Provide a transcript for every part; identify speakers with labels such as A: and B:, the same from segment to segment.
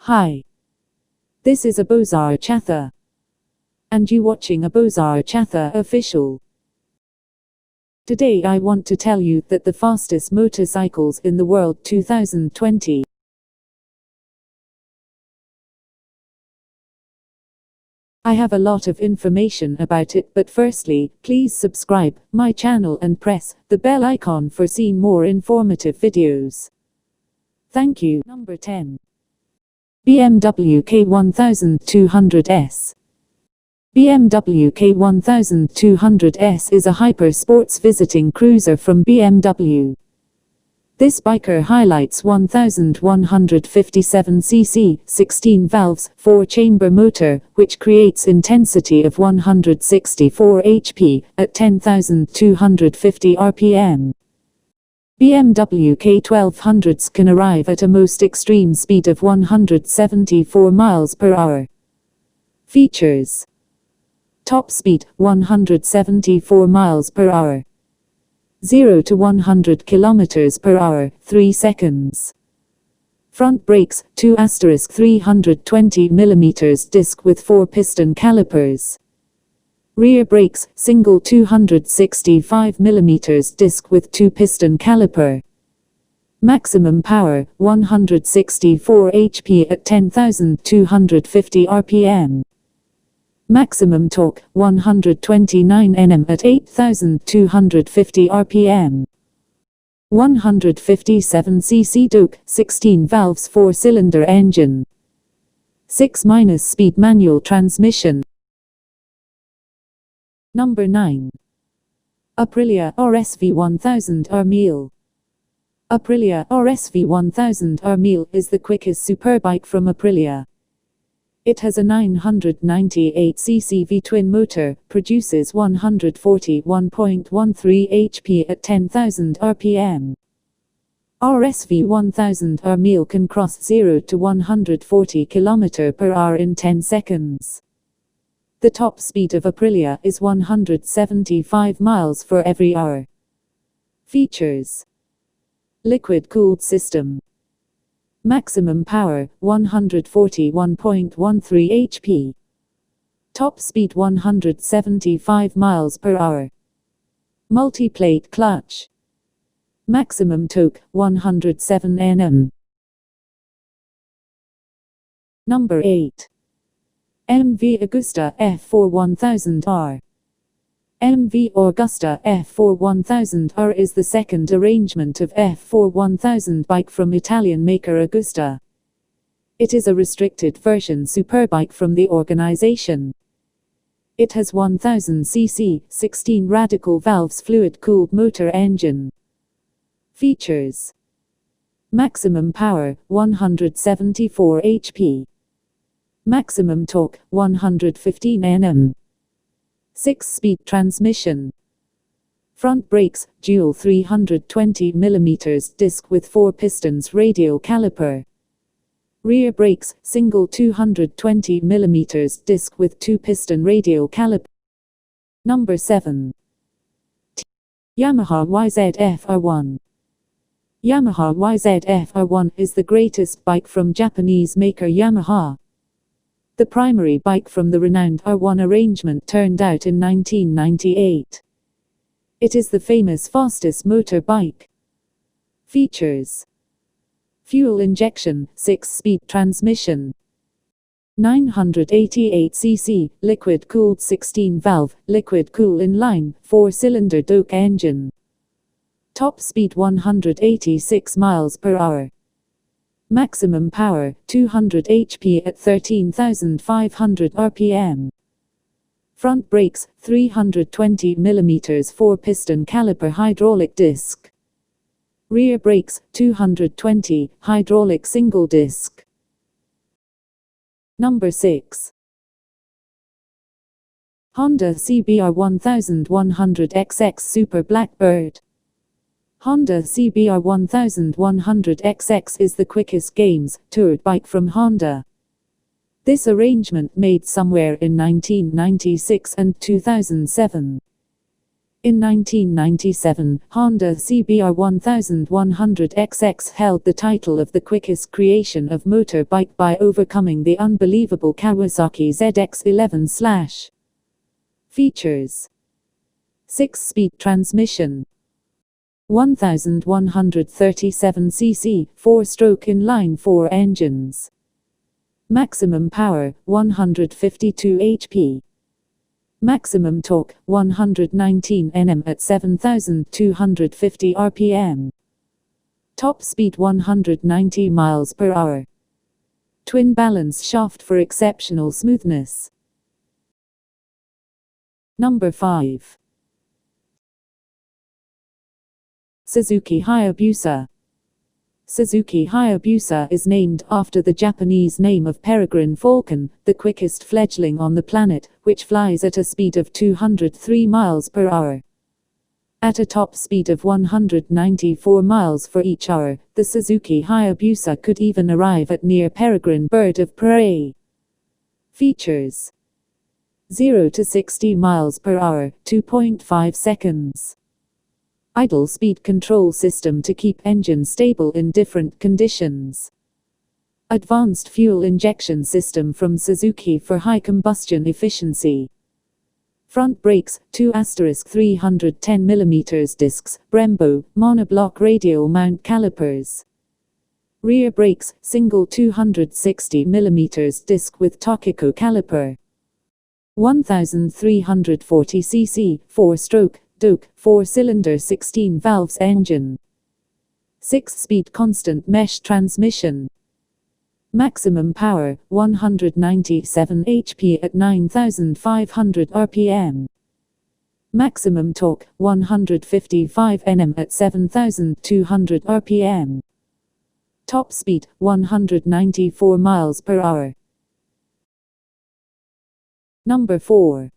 A: Hi. This is Abuzar Chattha. And you watching Abuzar Chattha official. Today I want to tell you that the fastest motorcycles in the world 2020. I have a lot of information about it, but firstly, please subscribe my channel and press the bell icon for seeing more informative videos. Thank you. Number 10. BMW K1200S. BMW K1200S is a hyper-sports visiting cruiser from BMW. This biker highlights 1157cc, 16 valves, 4-chamber motor, which creates intensity of 164 HP at 10,250 RPM. BMW K1200s can arrive at a most extreme speed of 174 miles per hour. Features: top speed 174 miles per hour. 0 to 100 kilometers per hour 3 seconds. Front brakes 2*320 mm disc with 4-piston calipers. Rear brakes single 265 mm disc with 2-piston caliper. Maximum power 164 HP at 10,250 RPM. Maximum torque 129 Nm at 8,250 RPM. 157cc Duke 16 valves 4-cylinder engine. 6-speed manual transmission. Number 9. Aprilia RSV1000 R1000. Aprilia RSV1000 R1000 is the quickest superbike from Aprilia. It has a 998cc V-twin motor, produces 141.13 HP at 10,000 RPM. RSV1000 R1000 can cross 0 to 140 km per hour in 10 seconds. The top speed of Aprilia is 175 miles for every hour. Features: liquid-cooled system. Maximum power 141.13 HP. Top speed 175 miles per hour. Multi-plate clutch. Maximum torque 107 Nm. Number 8. MV Agusta F4 1000R. MV Agusta F4 1000R is the second arrangement of F4 1000 bike from Italian maker Agusta. It is a restricted version superbike from the organization. It has 1000cc, 16 radical valves fluid-cooled motor engine. Features: maximum power 174 HP. Maximum torque 115 Nm. 6-speed transmission. Front brakes dual 320 mm disc with 4 pistons radial caliper. Rear brakes single 220 mm disc with 2-piston radial caliper. Number 7. Yamaha YZF R1. Yamaha YZF R1 is the greatest bike from Japanese maker Yamaha. The primary bike from the renowned R1 arrangement turned out in 1998. It is the famous fastest motorbike. Features: fuel injection, 6-speed transmission. 988cc, liquid-cooled 16-valve, liquid-cool inline, 4-cylinder Duke engine. Top speed 186 miles per hour. Maximum power 200 HP at 13,500 RPM. Front brakes 320 mm 4-piston caliper hydraulic disc. Rear brakes 220 hydraulic single disc. Number 6. Honda CBR 1100XX Super Blackbird. Honda CBR 1100XX is the quickest games toured bike from Honda. This arrangement made somewhere in 1996 and 2007. In 1997, Honda CBR 1100XX held the title of the quickest creation of motorbike by overcoming the unbelievable Kawasaki ZX11/. Features: 6-speed transmission, 1137 cc, 4-stroke inline-4 engines. Maximum power, 152 HP. Maximum torque, 119 Nm at 7,250 rpm. Top speed 190 miles per hour. Twin balance shaft for exceptional smoothness. Number 5. Suzuki Hayabusa. Suzuki Hayabusa is named after the Japanese name of peregrine falcon, the quickest fledgling on the planet, which flies at a speed of 203 miles per hour. At a top speed of 194 miles for each hour, the Suzuki Hayabusa could even arrive at near peregrine bird of prey. Features: 0 to 60 miles per hour, 2.5 seconds. Idle speed control system to keep engine stable in different conditions. Advanced fuel injection system from Suzuki for high combustion efficiency. Front brakes, 2*310mm discs, Brembo, monoblock radial mount calipers. Rear brakes, single 260mm disc with Tokico caliper. 1340 cc, 4-stroke, Doke, 4-cylinder 16 valves engine. 6-speed constant mesh transmission. Maximum power, 197 HP at 9,500 rpm. Maximum torque, 155 Nm at 7,200 rpm. Top speed, 194 miles per hour. Number 4.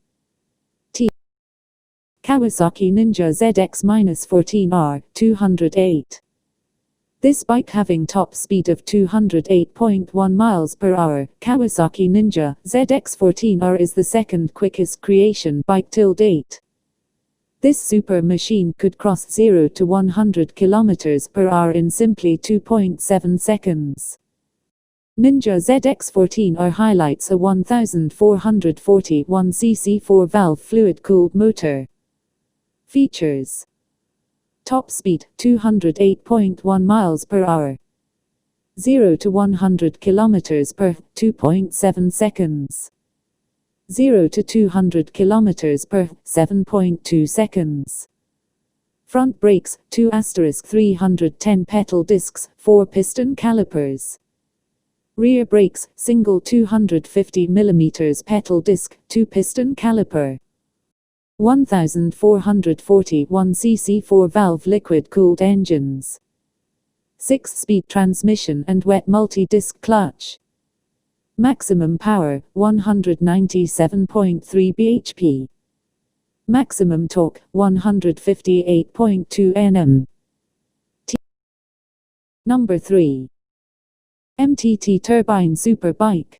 A: Kawasaki Ninja ZX-14R, 208. This bike having top speed of 208.1 miles per hour, Kawasaki Ninja ZX-14R is the second quickest creation bike till date. This super machine could cross 0 to 100 km per hour in simply 2.7 seconds. Ninja ZX-14R highlights a 1441 cc 4-valve fluid-cooled motor. Features: top speed, 208.1 miles per hour. 0 to 100 km per 2.7 seconds. 0 to 200 km per 7.2 seconds. Front brakes, 2*310 pedal discs, 4-piston calipers. Rear brakes, single 250mm pedal disc, 2-piston caliper. 1441 cc 4-valve liquid-cooled engines. 6-speed transmission and wet multi-disc clutch. Maximum power, 197.3 bhp. Maximum torque, 158.2 Nm. Number 3. MTT Turbine Superbike.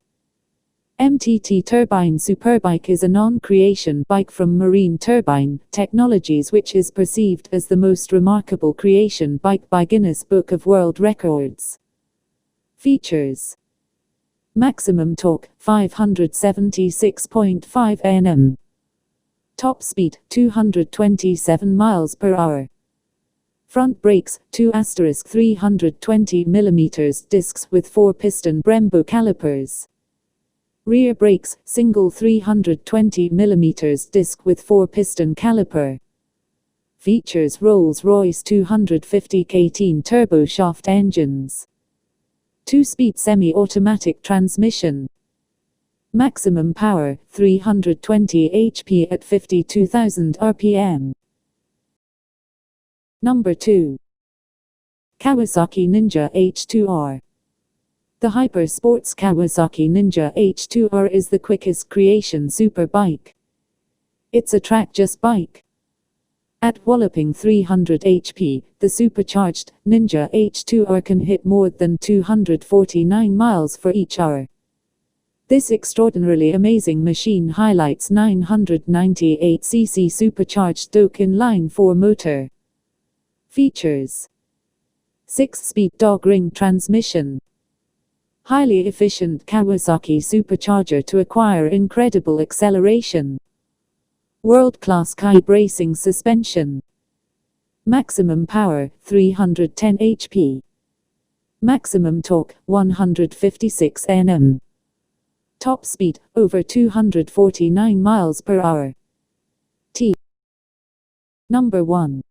A: MTT Turbine Superbike is a non-creation bike from Marine Turbine Technologies, which is perceived as the most remarkable creation bike by Guinness Book of World Records. Features: maximum torque, 576.5 Nm. Top speed, 227 miles per hour. Front brakes, 2*320mm discs with 4-piston Brembo calipers. Rear brakes, single 320mm disc with 4-piston caliper. Features: Rolls-Royce 250 kT turbo shaft engines. 2-speed semi-automatic transmission. Maximum power, 320 HP at 52,000 rpm. Number 2. Kawasaki Ninja H2R. The hyper-sports Kawasaki Ninja H2R is the quickest creation superbike. It's a track-just bike. At walloping 300 HP, the supercharged Ninja H2R can hit more than 249 miles for each hour. This extraordinarily amazing machine highlights 998cc supercharged Stoke inline 4 motor. Features: 6-speed dog ring transmission, highly efficient Kawasaki supercharger to acquire incredible acceleration, world-class Kai bracing suspension, maximum power 310 HP, maximum torque 156 Nm, top speed over 249 miles per hour. Number 1.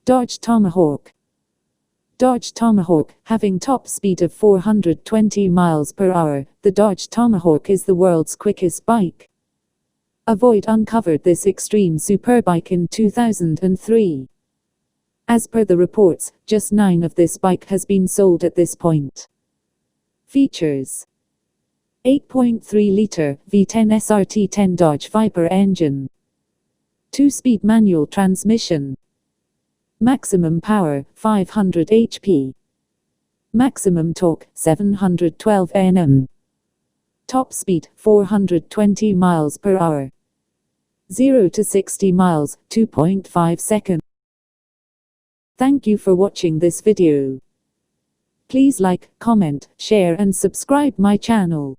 A: Dodge Tomahawk. Dodge Tomahawk, having top speed of 420 miles per hour, the Dodge Tomahawk is the world's quickest bike. Avoid uncovered this extreme superbike in 2003. As per the reports, just 9 of this bike has been sold at this point. Features: 8.3-liter V10 SRT10 Dodge Viper engine, 2-speed manual transmission, maximum power 500 HP, maximum torque 712 Nm, top speed 420 miles per hour, 0 to 60 miles 2.5 seconds. Thank you for watching this video. Please like, comment, share and subscribe my channel.